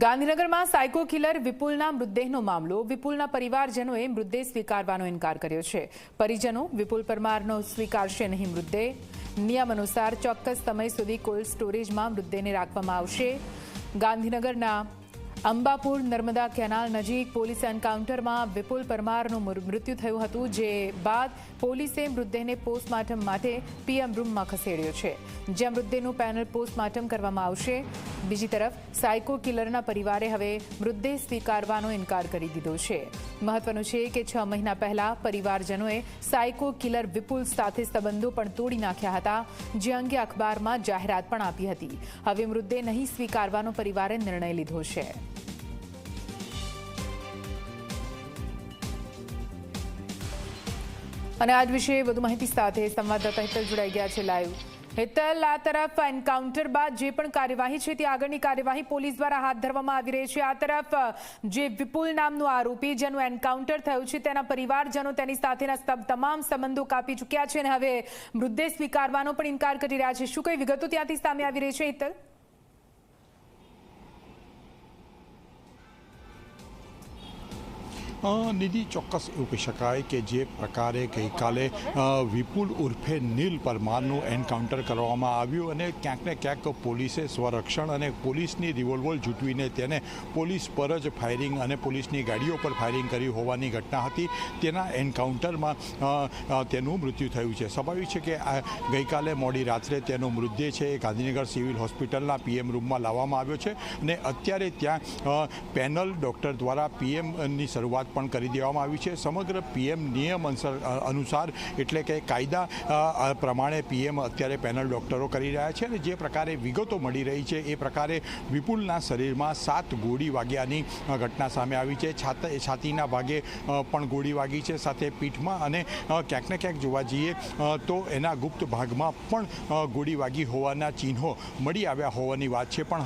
ગાંધીનગરમાં psycho killer વિપુલના મૃતદેહનો મામલો. વિપુલના પરિવારજનોએ મૃતદેહ સ્વીકારવાનો ઇનકાર કર્યો છે. પરિજનો વિપુલ પરમારનો સ્વીકારશે નહીં મૃતદેહ. નિયમ અનુસાર ચોક્કસ સમય સુધી કોલ્ડ સ્ટોરેજમાં મૃતદેહને રાખવામાં આવશે. ગાંધીનગરના અંબાપુર નર્મદા કેનાલ નજીક પોલીસ એન્કાઉન્ટરમાં વિપુલ પરમારનું મૃત્યુ થયું હતું, જે બાદ પોલીસે મૃતદેહને પોસ્ટમોર્ટમ માટે પીએમ રૂમમાં ખસેડ્યો છે, જ્યાં મૃતદેહનું પેનલ પોસ્ટમોર્ટમ કરવામાં આવશે. બીજી તરફ સાયકો કિલરના પરિવારે હવે મૃતદેહ સ્વીકારવાનો ઇનકાર કરી દીધો છે. મહત્વનું છે કે 6 મહિના પહેલા પરિવારજનોએ સાયકો કિલર વિપુલ સાથે સંબંધો પણ તોડી નાખ્યા હતા, જે અંગે અખબારમાં જાહેરાત પણ આપી હતી. હવે મૃતદેહ નહીં સ્વીકારવાનો પરિવારે નિર્ણય લીધો છે. અને આજ વિશે વધુ માહિતી સાથે સંવાદદાતા હેતલ જોડાઈ ગયા છે લાઈવ. હેતલ, આ તરફ એન્કાઉન્ટર બાદ જે પણ કાર્યવાહી છે તે આગળની કાર્યવાહી પોલીસ દ્વારા હાથ ધરવામાં આવી રહી છે. આ તરફ જે વિપુલ નામનો આરોપી જેનું એન્કાઉન્ટર થયું છે તેના પરિવારજનો તેની સાથેના તમામ સંબંધો કાપી ચૂક્યા છે અને હવે મૃતદેહ સ્વીકારવાનો પણ ઇનકાર કરી રહ્યા છે. શું કઈ વિગતો ત્યાંથી સામે આવી રહી છે, હેતલ? નિધિ, ચોક્કસ એવું કહી શકાય કે જે પ્રકારે ગઈકાલે વિપુલ ઉર્ફે નીલ પરમારનું એન્કાઉન્ટર કરવામાં આવ્યું અને ક્યાંક ને ક્યાંક પોલીસે સ્વરક્ષણ અને પોલીસની રિવોલ્વર જૂટવીને તેને પોલીસ પર જ ફાયરિંગ અને પોલીસની ગાડીઓ પર ફાયરિંગ કરી હોવાની ઘટના હતી, તેના એન્કાઉન્ટરમાં તેનું મૃત્યુ થયું છે. સ્વાભાવિક છે કે ગઈકાલે મોડી રાત્રે તેનો મૃતદેહ છે એ ગાંધીનગર સિવિલ હોસ્પિટલના પીએમ રૂમમાં લાવવામાં આવ્યો છે અને અત્યારે ત્યાં પેનલ ડૉક્ટર દ્વારા પીએમની શરૂઆત પણ કરી દેવામાં આવી છે. સમગ્ર પીએમ નિયમ અનુસાર એટલે કે કાયદા પ્રમાણે પીએમ અત્યારે પેનલ ડોક્ટરો કરી રહ્યા છે અને જે પ્રકારે વિગતો મળી રહી છે એ પ્રકારે વિપુલના શરીરમાં 7 ગોળી વાગ્યાની ઘટના સામે આવી છે. છાતીના ભાગે પણ ગોળી વાગી છે, સાથે પીઠમાં અને ક્યાંક ને ક્યાંક જોવા જઈએ તો એના ગુપ્ત ભાગમાં પણ ગોળી વાગી હોવાના ચિહ્નો મળી આવ્યા હોવાની વાત છે. પણ